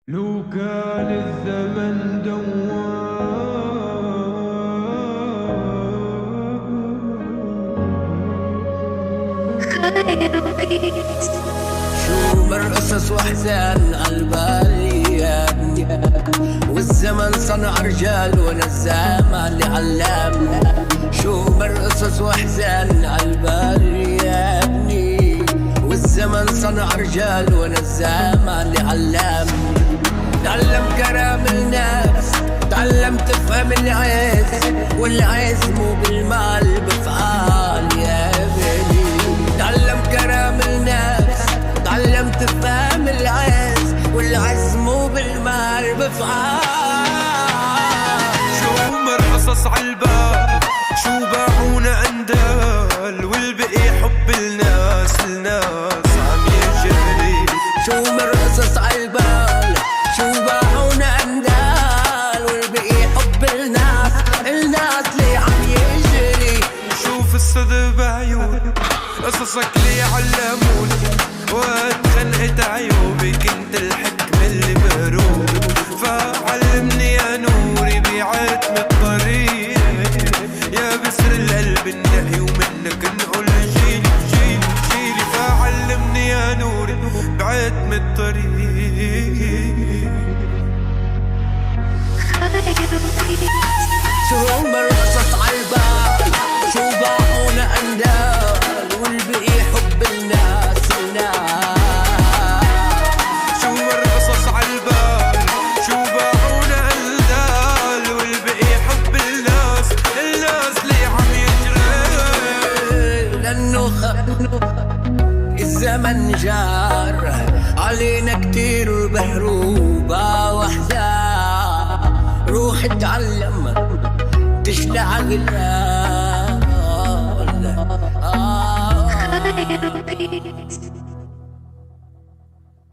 لو كان الزمن شو مرقصص واحزان عالبالي يا ابني، والزمن صنع رجال وانا الزمان اللي علمنا. شو مرقصص واحزان عالبالي يا ابني، والزمن صنع رجال وانا الزمان اللي علمنا. تعلم كلام الناس، تعلم تفهم العز، والعز مو بالمال بفعال يا ابني. تعلم كلام الناس، تعلم تفهم العز، والعز مو بالمال بفعال. شو مرقصص عالبال، شو باعونا اندال، والبقي حب الناس عم يجري. شو مرقصص عالبال، شو باعونا اندال، والبقي حب الناس اللي عم يجري. شوف الصدى بعيون قصصك لي علموني، واتخنقت عيوبي كنت الحكمة اللي بروب. فعلمني يا نوري بعتم الطريق، يا بسر القلب النقي ومنك نقول جيلي جيلي جيلي. فعلمني يا نوري بعتم الطريق. شو مرقصص عالبال، شو باعونا اندال، والبقي حب الناس. شو مرقصص عالبال، شو باعونا اندال، والبقي حب الناس اللي عم يجري. لانه الزمن جار علينا كتير وبهروبة واحزان. روح اتعلم تشلع غلال.